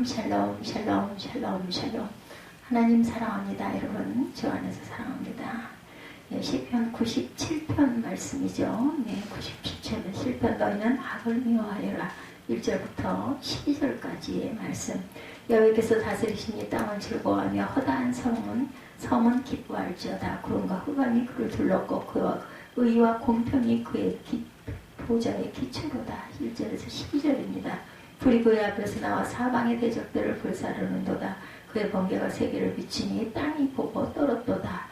샬롬 샬롬 샬롬 샬롬. 하나님 사랑합니다. 여러분 주 안에서 사랑합니다. 예, 시편 97편 말씀이죠. 네, 97편 시편 너희는 악을 미워하여라. 1절부터 12절까지의 말씀. 여호와께서 다스리시니 땅은 즐거워하며 허다한 섬은 기뻐할지어다. 구름과 흑암이 그를 둘렀고 그와 의와 공평이 그의 보좌의 기초로다. 1절에서 12절입니다. 불이 그의 앞에서 나와 사방의 대적들을 불사르는도다. 그의 번개가 세계를 비치니 땅이 보고 떨었도다.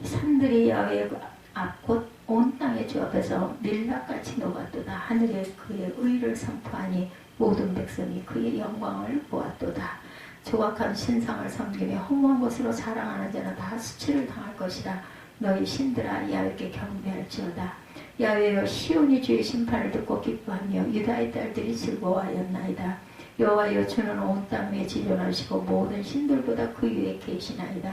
산들이 야훼의 앞 곧 온 땅의 주 앞에서 밀랍같이 녹았도다. 하늘에 그의 의를 선포하니 모든 백성이 그의 영광을 보았도다. 조각한 신상을 섬기며 허무한 것으로 자랑하는 자는 다 수치를 당할 것이라. 너희 신들아 야훼께 경배할지어다. 야훼여 시온이 주의 심판을 듣고 기뻐하며 유다의 딸들이 즐거워하였나이다. 여호와여 주는 온 땅 위에 지존하시고 모든 신들보다 그 위에 계시나이다.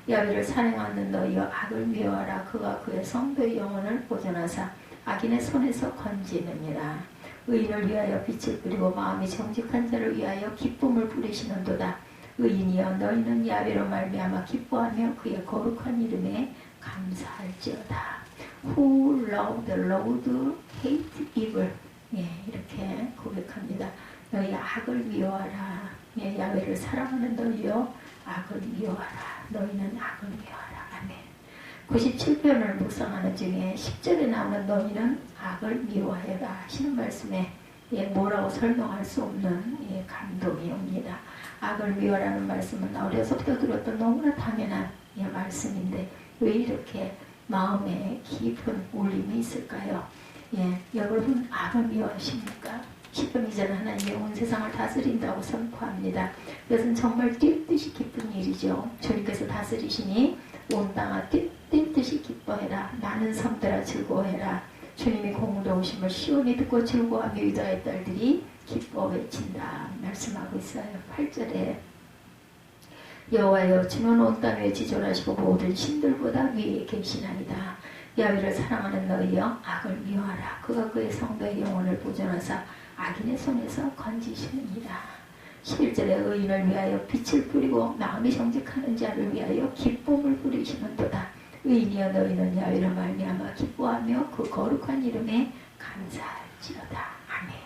야훼를 사랑하는 너희여 악을 미워하라. 그가 그의 성도의 영혼을 보존하사 악인의 손에서 건지느니라. 의인을 위하여 빛을 뿌리고 마음이 정직한 자를 위하여 기쁨을 부리시는도다. 의인이여 너희는 야훼로 말미암아 기뻐하며 그의 거룩한 이름에 감사할지어다. Who love the Lord hate evil. 예, 이렇게 고백합니다. 너희 악을 미워하라. 예, 야훼를 사랑하는 너희여 악을 미워하라. 너희는 악을 미워하라. 아멘. 97편을 묵상하는 중에 10절에 나오는 너희는 악을 미워하여라 하시는 말씀에 예, 뭐라고 설명할 수 없는 예, 감동이 옵니다. 악을 미워하라는 말씀은 어려서부터 들었던 너무나 당연한 예, 말씀인데 왜 이렇게 마음에 깊은 울림이 있을까요? 예, 여러분 악을 미워하십니까? 10편 이전 하나님의 온 세상을 다스린다고 선포합니다. 이것은 정말 뛸 듯이 기쁜 일이죠. 주님께서 다스리시니 온 땅아 뛸 듯이 기뻐해라. 많은 섬들아 즐거워해라. 주님이 공의로우심을 시온이 듣고 즐거워하며 유다의 딸들이 기뻐 외친다. 말씀하고 있어요. 8절에 여호와여 주는 온 땅 위에 지존하시고 모든 신들보다 위에 계시나이다. 야훼를 사랑하는 너희여 악을 미워하라. 그가 그의 성도의 영혼을 보존하사 악인의 손에서 건지시느니라. 11절에 의인을 위하여 빛을 뿌리고 마음이 정직하는 자를 위하여 기쁨을 부리시는도다. 의인이여 너희는 야훼로 말미암아 기뻐하며 그 거룩한 이름에 감사할지어다. 아멘.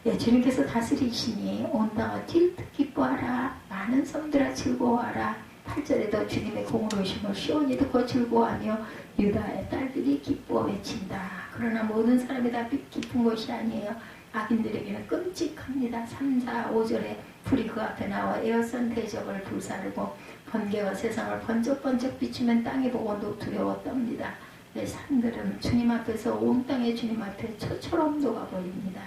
예, 주님께서 다스리시니 온 땅아 뛸 듯 기뻐하라. 많은 섬들아 즐거워하라. 8절에도 주님의 공의로우심을 시온이 듣고 즐거워하며 유다의 딸들이 기뻐 외친다. 그러나 모든 사람이 다 기쁜 것이 아니에요. 악인들에게는 끔찍합니다. 3, 4, 5절에 불이 그 앞에 나와 에어선 대적을 불사르고 번개가 세상을 번쩍번쩍 비추면 땅이 보고 두려워 떱니다. 네, 산들은 주님 앞에서 온 땅의 주님 앞에 처처럼 녹아버립니다.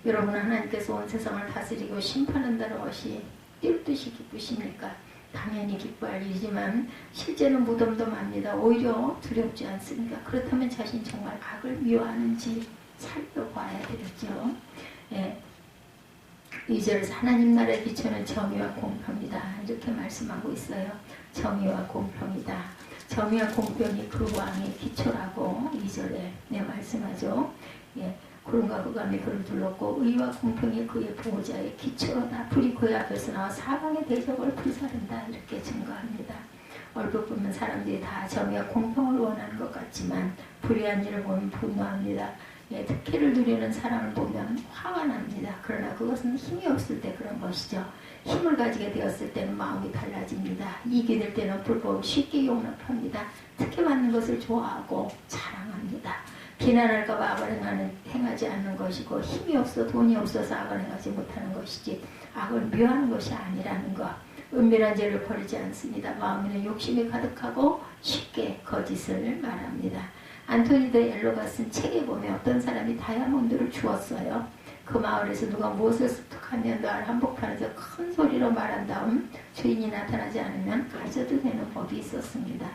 여러분 하나님께서 온 세상을 다스리고 심판한다는 것이 뛸 듯이 기쁘십니까? 당연히 기뻐할 일이지만 실제는 무덤덤합니다. 오히려 두렵지 않습니까? 그렇다면 자신 정말 악을 미워하는지 살펴봐야 되겠죠. 예. 2절에서 하나님 나라의 기초는 정의와 공평이다. 이렇게 말씀하고 있어요. 정의와 공평이다. 정의와 공평이 그 왕의 기초라고 2절에 말씀하죠. 예. 구름과 흑암이 그를 둘렀고 의와 공평이 그의 보호자의 기초로다. 불이 그의 앞에서 나와 사방의 대적을 불사른다. 이렇게 증거합니다. 얼핏 보면 사람들이 다 정의와 공평을 원하는 것 같지만 불의한 일을 보면 분노합니다. 예, 특혜를 누리는 사람을 보면 화가 납니다. 그러나 그것은 힘이 없을 때 그런 것이죠. 힘을 가지게 되었을 때는 마음이 달라집니다. 이익이 될 때는 불법을 쉽게 용납합니다. 특혜받는 것을 좋아하고 자랑합니다. 비난할까 봐 악을 행하지 않는 것이고 힘이 없어 돈이 없어서 악을 행하지 못하는 것이지 악을 미워하는 것이 아니라는 것. 은밀한 죄를 버리지 않습니다. 마음에는 욕심이 가득하고 쉽게 거짓을 말합니다. 안토니 데 엘로가 쓴 책에 보면 어떤 사람이 다이아몬드를 주었어요. 그 마을에서 누가 무엇을 습득하면 날 한복판에서 큰 소리로 말한 다음 주인이 나타나지 않으면 가져도 되는 법이 있었습니다.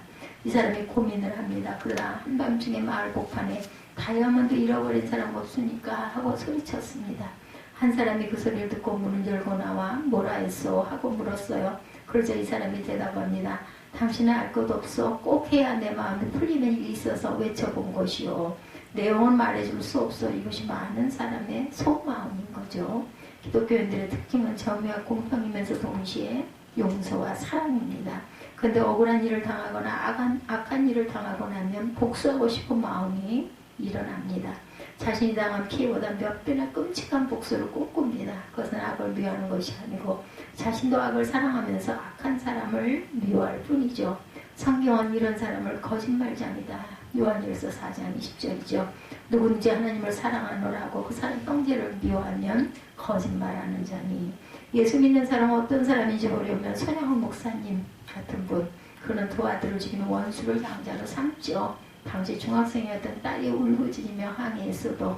이 사람이 고민을 합니다. 그러다 한밤중에 마을 복판에 다이아몬드 잃어버린 사람 없으니까 하고 소리쳤습니다. 한 사람이 그 소리를 듣고 문을 열고 나와 뭐라 했소? 하고 물었어요. 그러자 이 사람이 대답합니다. 당신은 알 것 없어. 꼭 해야 내 마음이 풀리는 일이 있어서 외쳐본 것이요. 내용은 말해줄 수 없어. 이것이 많은 사람의 속마음인 거죠. 기독교인들의 특징은 정의와 공평이면서 동시에 용서와 사랑입니다. 근데 억울한 일을 당하거나 악한 일을 당하고 나면 복수하고 싶은 마음이 일어납니다. 자신이 당한 피해보다 몇 배나 끔찍한 복수를 꿈꿉니다. 그것은 악을 미워하는 것이 아니고 자신도 악을 사랑하면서 악한 사람을 미워할 뿐이죠. 성경은 이런 사람을 거짓말자입니다. 요한일서 4장 20절이죠. 누구든지 하나님을 사랑하노라고 그 사람 형제를 미워하면 거짓말하는 자니. 예수 믿는 사람은 어떤 사람인지 모르면 손양훈 목사님 같은 분, 그는 두 아들을 죽이는 원수를 양자로 삼죠. 당시 중학생이었던 딸이 울부짖으며 항의했어도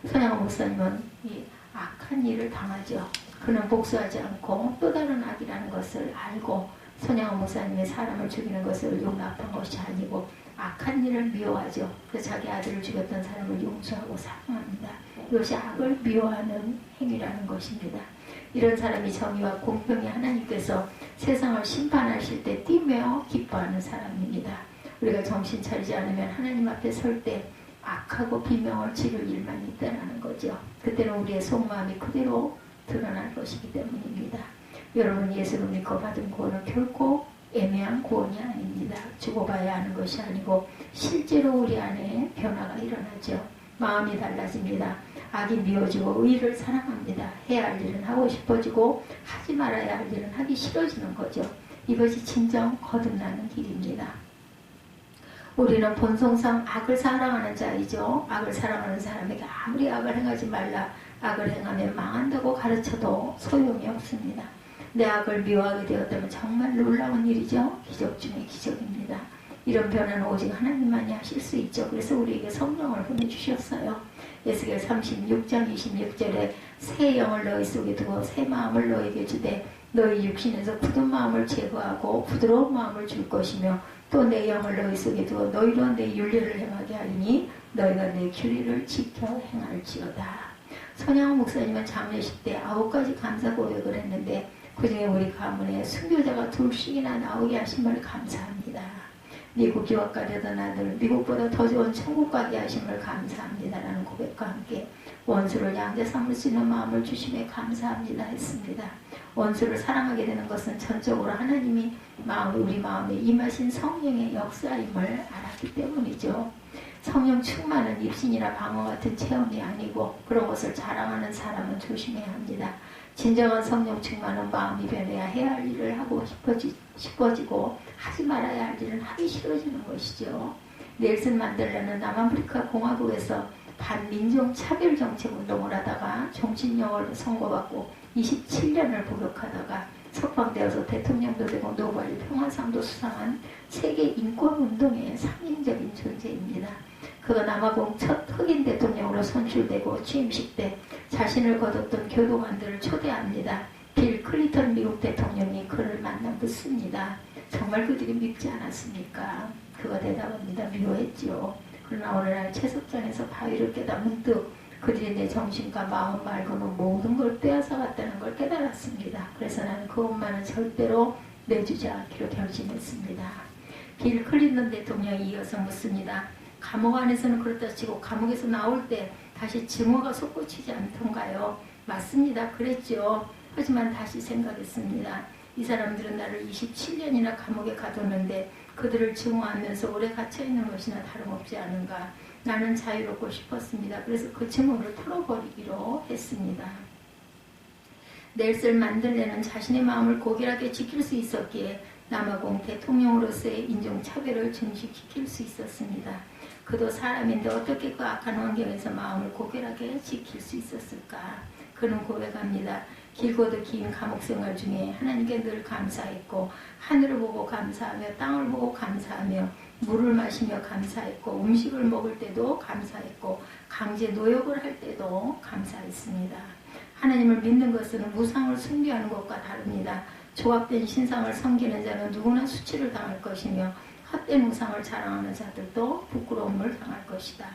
손양훈 목사님은 이 악한 일을 당하죠. 그는 복수하지 않고 또 다른 악이라는 것을 알고 손양훈 목사님의 사람을 죽이는 것을 용납한 것이 아니고 악한 일을 미워하죠. 그래서 자기 아들을 죽였던 사람을 용서하고 사랑합니다. 이것이 악을 미워하는 행위라는 것입니다. 이런 사람이 정의와 공평히 하나님께서 세상을 심판하실 때 뛰며 기뻐하는 사람입니다. 우리가 정신 차리지 않으면 하나님 앞에 설 때 악하고 비명을 지를 일만 있다는 거죠. 그때는 우리의 속마음이 그대로 드러날 것이기 때문입니다. 여러분, 예수를 믿고 받은 구원은 결코 애매한 구원이 아닙니다. 죽어봐야 하는 것이 아니고 실제로 우리 안에 변화가 일어나죠. 마음이 달라집니다. 악이 미워지고 의를 사랑합니다. 해야 할 일은 하고 싶어지고 하지 말아야 할 일은 하기 싫어지는 거죠. 이것이 진정 거듭나는 길입니다. 우리는 본성상 악을 사랑하는 자이죠. 악을 사랑하는 사람에게 아무리 악을 행하지 말라, 악을 행하면 망한다고 가르쳐도 소용이 없습니다. 내 악을 미워하게 되었다면 정말 놀라운 일이죠. 기적 중에 기적입니다. 이런 변화는 오직 하나님만이 하실 수 있죠. 그래서 우리에게 성령을 보내주셨어요. 에스겔 36장 26절에 새 영을 너희 속에 두고 새 마음을 너희에게 주되 너희 육신에서 굳은 마음을 제거하고 부드러운 마음을 줄 것이며 또 내 영을 너희 속에 두고 너희로 내 윤례를 행하게 하리니 너희가 내 규례를 지켜 행할지어다. 손양훈 목사님은 장례식 때 9가지 감사 고백을 했는데 그중에 우리 가문에 순교자가 둘씩이나 나오게 하심을 감사합니다. 미국 유학 가려던 아들, 미국보다 더 좋은 천국 가게 하심을 감사합니다라는 고백과 함께 원수를 양자 삼을 수 있는 마음을 주심에 감사합니다 했습니다. 원수를 사랑하게 되는 것은 전적으로 하나님이 우리 마음에 임하신 성령의 역사임을 알았기 때문이죠. 성령 충만은 입신이나 방어 같은 체험이 아니고 그런 것을 자랑하는 사람은 조심해야 합니다. 진정한 성령 충만은 마음이 변해야 해야 할 일을 하고 싶어지고 하지 말아야 할 일은 하기 싫어지는 것이죠. 넬슨 만델라는 남아프리카 공화국에서 반민족 차별 정책 운동을 하다가 종신형을 선고받고 27년을 복역하다가 석방되어서 대통령도 되고 노벨 평화상도 수상한 세계 인권운동의 상징적인 존재입니다. 그가 남아공 첫 흑인 대통령으로 선출되고 취임식 때 자신을 거뒀던 교도관들을 초대합니다. 빌 클린턴 미국 대통령이 그를 만나 묻습니다. 정말 그들이 믿지 않았습니까? 그가 대답합니다. 미워했지요. 그러나 어느 날 채석장에서 바위를 깨다 문득 그들이 내 정신과 마음 말고는 모든 걸 빼앗아 갔다는 걸 깨달았습니다. 그래서 나는 그것만은 절대로 내주지 않기로 결심했습니다. 빌 클린턴 대통령이 이어서 묻습니다. 감옥 안에서는 그렇다 치고 감옥에서 나올 때 다시 증오가 솟구치지 않던가요? 맞습니다. 그랬죠. 하지만 다시 생각했습니다. 이 사람들은 나를 27년이나 감옥에 가뒀는데 그들을 증오하면서 오래 갇혀있는 것이나 다름없지 않은가. 나는 자유롭고 싶었습니다. 그래서 그 증오를 풀어버리기로 했습니다. 넬슨 만델라는 자신의 마음을 고결하게 지킬 수 있었기에 남아공 대통령으로서의 인종차별을 증식시킬 수 있었습니다. 그도 사람인데 어떻게 그 악한 환경에서 마음을 고결하게 지킬 수 있었을까? 그는 고백합니다. 길고도 긴 감옥 생활 중에 하나님께 늘 감사했고 하늘을 보고 감사하며 땅을 보고 감사하며 물을 마시며 감사했고 음식을 먹을 때도 감사했고 강제 노역을 할 때도 감사했습니다. 하나님을 믿는 것은 우상을 숭배하는 것과 다릅니다. 조합된 신상을 섬기는 자는 누구나 수치를 당할 것이며 헛된 우상을 자랑하는 자들도 부끄러움을 당할 것이다.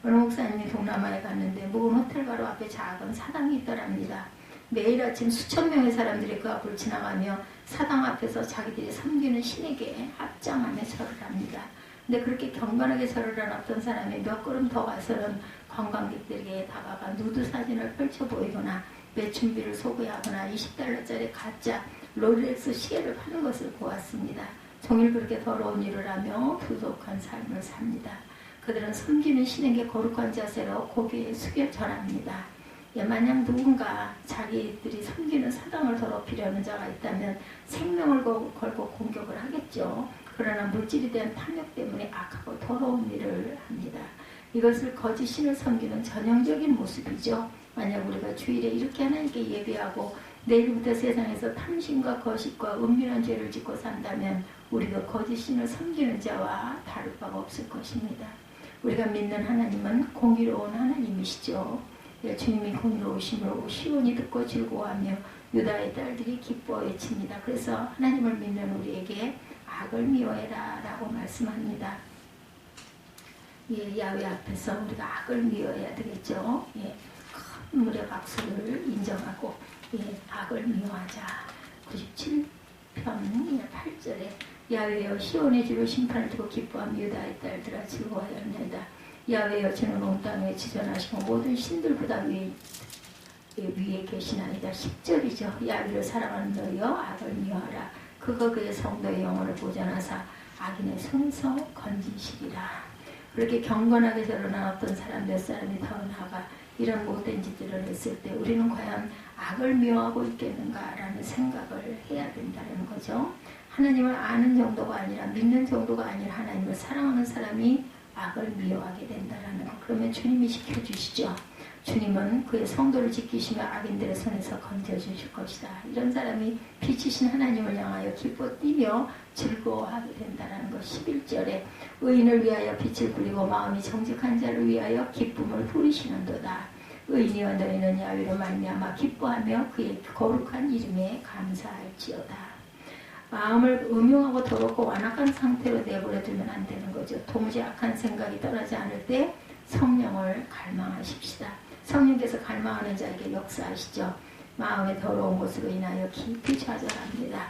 어느 목사님이 동남아에 갔는데 묵은 호텔 바로 앞에 작은 사당이 있더랍니다. 매일 아침 수천 명의 사람들이 그 앞을 지나가며 사당 앞에서 자기들이 섬기는 신에게 합장하며 절을 합니다. 근데 그렇게 경건하게 절을 한 어떤 사람이 몇 걸음 더 가서는 관광객들에게 다가가 누드 사진을 펼쳐 보이거나 매춘비를 소구하거나 20달러짜리 가짜 롤렉스 시계를 파는 것을 보았습니다. 종일 그렇게 더러운 일을 하며 부족한 삶을 삽니다. 그들은 섬기는 신에게 거룩한 자세로 고개 숙여 절합니다. 만약 누군가 자기들이 섬기는 사당을 더럽히려는 자가 있다면 생명을 걸고 공격을 하겠죠. 그러나 물질에 대한 탐욕 때문에 악하고 더러운 일을 합니다. 이것을 거짓 신을 섬기는 전형적인 모습이죠. 만약 우리가 주일에 이렇게 하나님께 예배하고 내일부터 세상에서 탐심과 거짓과 은밀한 죄를 짓고 산다면 우리도 거짓 신을 섬기는 자와 다를 바가 없을 것입니다. 우리가 믿는 하나님은 공의로운 하나님이시죠. 주님이 공의로우심으로 시온이 듣고 즐거워하며 유다의 딸들이 기뻐 외칩니다. 그래서 하나님을 믿는 우리에게 악을 미워해라 라고 말씀합니다. 야훼 앞에서 우리가 악을 미워해야 되겠죠. 큰 물의 박수를 인정하고 악을 미워하자. 97편 8절에 야훼여 시온의 주로 심판을 두고 기뻐하며 유다의 딸들아 즐거워하였나이다. 야훼여 주는 온 땅에 지존하시고 모든 신들보다 위에 계시나이다. 10절이죠. 야훼를 사랑하는 너희여 악을 미워하라. 그가 그의 성도의 영혼을 보존하사 악인의 손에서 건지시리라. 그렇게 경건하게 드러난 어떤 사람 몇 사람이 더 나아가 이런 못된 짓들을 했을 때 우리는 과연 악을 미워하고 있겠는가라는 생각을 해야 된다는 거죠. 하나님을 아는 정도가 아니라 믿는 정도가 아니라 하나님을 사랑하는 사람이 악을 미워하게 된다는 거. 그러면 주님이 지켜주시죠. 주님은 그의 성도를 지키시며 악인들의 손에서 건져주실 것이다. 이런 사람이 빛이신 하나님을 향하여 기뻐 뛰며 즐거워하게 된다는 것. 11절에 의인을 위하여 빛을 부리고 마음이 정직한 자를 위하여 기쁨을 부리시는도다. 의인이여 너희는 야훼로 말미암아 기뻐하며 그의 거룩한 이름에 감사할지어다. 마음을 음흉하고 더럽고 완악한 상태로 내버려 두면 안 되는 거죠. 도무지 악한 생각이 떠나지 않을 때 성령을 갈망하십시다. 성령께서 갈망하는 자에게 역사하시죠. 마음의 더러운 것으로 인하여 깊이 좌절합니다.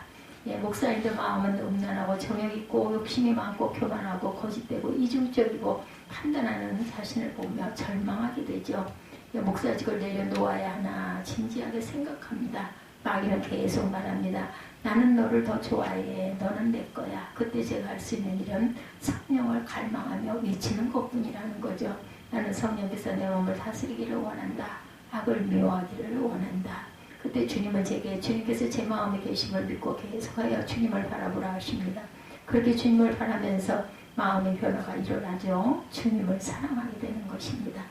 목사님들 마음은 음란하고 정욕있고 욕심이 많고 교만하고 거짓되고 이중적이고 판단하는 자신을 보며 절망하게 되죠. 목사직을 내려놓아야 하나 진지하게 생각합니다. 마귀는 계속 말합니다. 나는 너를 더 좋아해. 너는 내 거야. 그때 제가 할 수 있는 일은 성령을 갈망하며 외치는 것뿐이라는 거죠. 나는 성령께서 내 몸을 다스리기를 원한다. 악을 미워하기를 원한다. 그때 주님은 제게 주님께서 제 마음에 계심을 믿고 계속하여 주님을 바라보라 하십니다. 그렇게 주님을 바라면서 마음의 변화가 일어나죠. 주님을 사랑하게 되는 것입니다.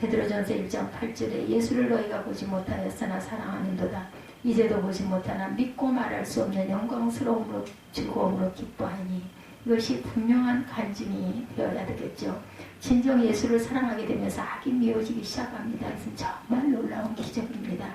베드로전서 1장 8절에 예수를 너희가 보지 못하였으나 사랑하는도다. 이제도 보지 못하나 믿고 말할 수 없는 영광스러움으로 즐거움으로 기뻐하니 이것이 분명한 간증이 되어야 되겠죠. 진정 예수를 사랑하게 되면서 악이 미워지기 시작합니다. 이것은 정말 놀라운 기적입니다.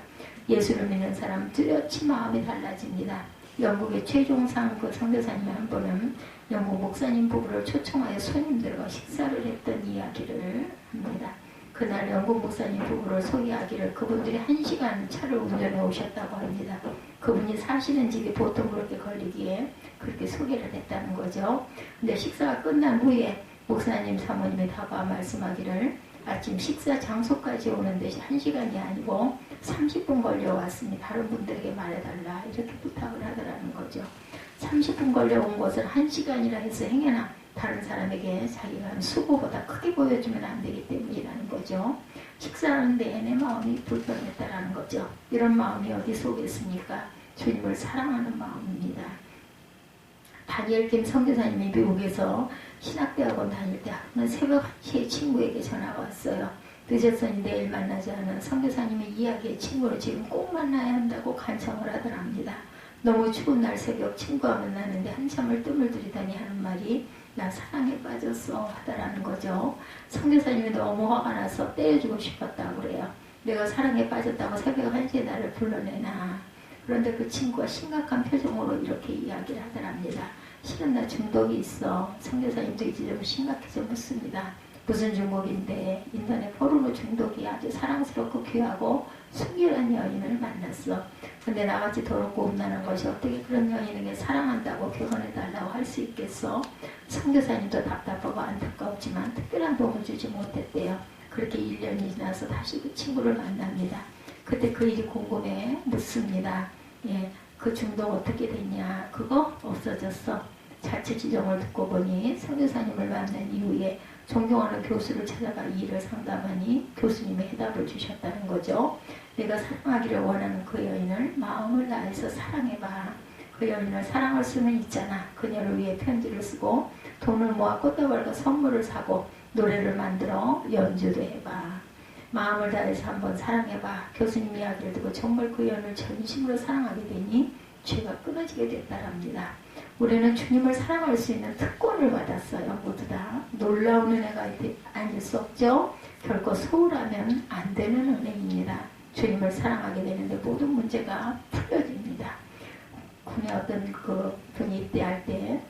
예수를 믿는 사람 뚜렷이 마음이 달라집니다. 영국의 최종상 그 선교사님 한 번은 영국 목사님 부부를 초청하여 손님들과 식사를 했던 이야기를 합니다. 그날 영국 목사님 부부를 소개하기를 그분들이 1시간 차를 운전해 오셨다고 합니다. 그분이 사시는 집이 보통 그렇게 걸리기에 그렇게 소개를 했다는 거죠. 근데 식사가 끝난 후에 목사님 사모님이 다가와 말씀하기를 아침 식사 장소까지 오는 데시 1시간이 아니고 30분 걸려왔으니 다른 분들에게 말해달라 이렇게 부탁을 하더라는 거죠. 30분 걸려온 것을 1시간이라 해서 행여나 다른 사람에게 자기가 한 수고보다 크게 보여주면 안 되기 때문이라는 거죠. 식사하는 내내 마음이 불편했다라는 거죠. 이런 마음이 어디서 오겠습니까? 주님을 사랑하는 마음입니다. 다니엘 김 선교사님이 미국에서 신학대학원 다닐 때 새벽 1시에 친구에게 전화가 왔어요. 늦었으니 내일 만나지 않은 선교사님의 이야기의 친구를 지금 꼭 만나야 한다고 간청을 하더랍니다. 너무 추운 날 새벽 친구와 만나는데 한참을 뜸을 들이더니 하는 말이 나 사랑에 빠졌어 하더라는 거죠. 선교사님이 너무 화가 나서 때려주고 싶었다고 그래요. 내가 사랑에 빠졌다고 새벽 1시에 나를 불러내나. 그런데 그 친구가 심각한 표정으로 이렇게 이야기를 하더랍니다. 실은 나 중독이 있어. 선교사님도 이제 좀 심각해져 묻습니다. 무슨 중독인데 인터넷 포르노 중독이 아주 사랑스럽고 귀하고 순결한 여인을 만났어. 근데 나같이 더럽고 음란한 것이 어떻게 그런 여인에게 사랑한다고 결혼해달라고 할 수 있겠어? 선교사님도 답답하고 안타까웠지만 특별한 도움을 주지 못했대요. 그렇게 1년이 지나서 다시 그 친구를 만납니다. 그때 그 일이 궁금해 묻습니다. 예, 그 중독 어떻게 됐냐? 그거 없어졌어. 자체 지정을 듣고 보니 선교사님을 만난 이후에 존경하는 교수를 찾아가 이 일을 상담하니 교수님이 해답을 주셨다는 거죠. 내가 사랑하기를 원하는 그 여인을 마음을 다해서 사랑해봐. 그 여인을 사랑할 수는 있잖아. 그녀를 위해 편지를 쓰고 돈을 모아 꽃다발과 선물을 사고 노래를 만들어 연주도 해봐. 마음을 다해서 한번 사랑해봐. 교수님 이야기를 듣고 정말 그 여인을 전심으로 사랑하게 되니 죄가 끊어지게 됐다랍니다. 우리는 주님을 사랑할 수 있는 특권을 받았어요. 모두 다. 놀라운 은혜가 아닐 수 없죠. 결코 소홀하면 안 되는 은혜입니다. 주님을 사랑하게 되는데 모든 문제가 풀려집니다. 군에 어떤 그 분이 입대할 때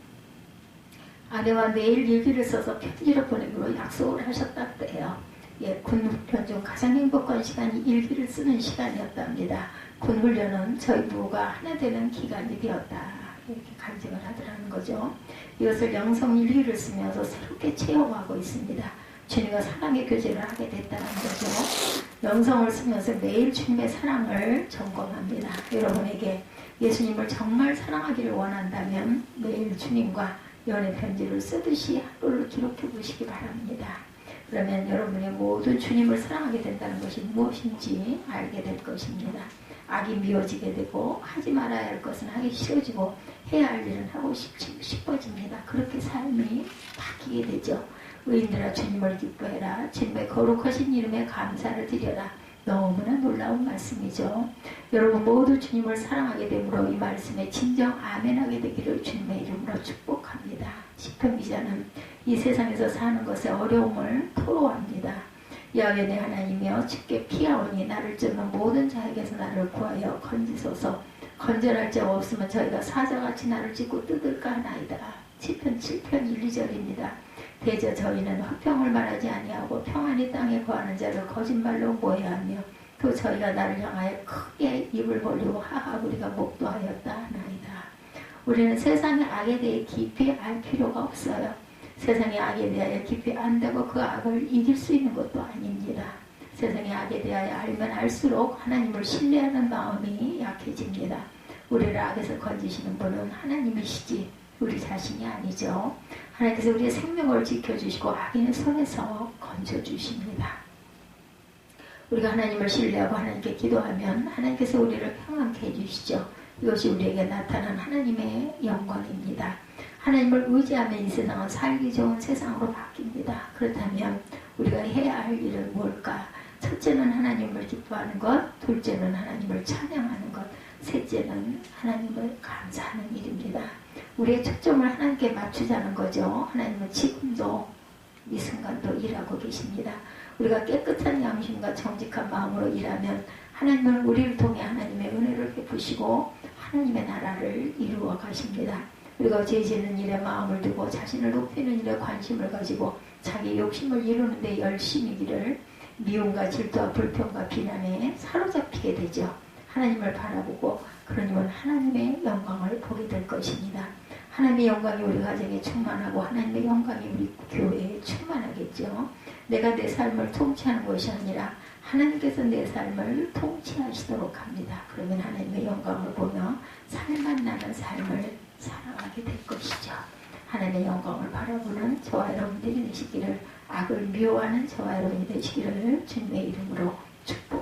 아내와 매일 일기를 써서 편지를 보내기로 약속을 하셨다고 해요. 예, 군훈련 중 가장 행복한 시간이 일기를 쓰는 시간이었답니다. 군훈련은 저희 부부가 하나 되는 기간이 되었다. 이렇게 간증을 하더라는 거죠. 이것을 영성 일기를 쓰면서 새롭게 체험하고 있습니다. 주님과 사랑의 교제를 하게 됐다는 거죠. 영성을 쓰면서 매일 주님의 사랑을 점검합니다. 여러분에게 예수님을 정말 사랑하기를 원한다면 매일 주님과 연애 편지를 쓰듯이 하루를 기록해 보시기 바랍니다. 그러면 여러분의 모든 주님을 사랑하게 된다는 것이 무엇인지 알게 될 것입니다. 악이 미워지게 되고 하지 말아야 할 것은 하기 싫어지고 해야 할 일은 하고 싶어집니다. 그렇게 삶이 바뀌게 되죠. 의인들아 주님을 기뻐해라. 주님의 거룩하신 이름에 감사를 드려라. 너무나 놀라운 말씀이죠. 여러분 모두 주님을 사랑하게 되므로 이 말씀에 진정 아멘하게 되기를 주님의 이름으로 축복합니다. 시편 기자는 이 세상에서 사는 것의 어려움을 토로합니다. 야훼 내 하나님이여 주께 피하오니 나를 쫓는 모든 자에게서 나를 구하여 건지소서. 건전할 자가 없으면 저희가 사자같이 나를 찢고 뜯을까 하나이다. 시편 7편 1, 2절입니다. 대저 저희는 화평을 말하지 아니하고 평안히 땅에 거하는 자를 거짓말로 모해하며 또 저희가 나를 향하여 크게 입을 벌리고 하하 우리가 목도하였다 하나이다. 우리는 세상의 악에 대해 깊이 알 필요가 없어요. 세상의 악에 대하여 깊이 안다고 그 악을 이길 수 있는 것도 아닙니다. 세상의 악에 대하여 알면 알수록 하나님을 신뢰하는 마음이 약해집니다. 우리를 악에서 건지시는 분은 하나님이시지 우리 자신이 아니죠. 하나님께서 우리의 생명을 지켜주시고 악인의 손에서 건져주십니다. 우리가 하나님을 신뢰하고 하나님께 기도하면 하나님께서 우리를 평안케 해주시죠. 이것이 우리에게 나타난 하나님의 영광입니다. 하나님을 의지하면 이 세상은 살기 좋은 세상으로 바뀝니다. 그렇다면 우리가 해야 할 일은 뭘까? 첫째는 하나님을 기뻐하는 것, 둘째는 하나님을 찬양하는 것, 셋째는 하나님을 감사하는 일입니다. 우리의 초점을 하나님께 맞추자는 거죠. 하나님은 지금도 이 순간도 일하고 계십니다. 우리가 깨끗한 양심과 정직한 마음으로 일하면 하나님은 우리를 통해 하나님의 은혜를 베푸시고 하나님의 나라를 이루어 가십니다. 우리가 죄 짓는 일에 마음을 두고 자신을 높이는 일에 관심을 가지고 자기 욕심을 이루는 데 열심이기를 미움과 질투와 불평과 비난에 사로잡히게 되죠. 하나님을 바라보고 그러면 하나님의 영광을 보게 될 것입니다. 하나님의 영광이 우리 가정에 충만하고 하나님의 영광이 우리 교회에 충만하겠죠. 내가 내 삶을 통치하는 것이 아니라 하나님께서 내 삶을 통치하시도록 합니다. 그러면 하나님의 영광을 보며 살만 나는 삶을 살아가게 될 것이죠. 하나님의 영광을 바라보는 저와 여러분들이 되시기를, 악을 미워하는 저와 여러분이 되시기를 주님의 이름으로 축복합니다.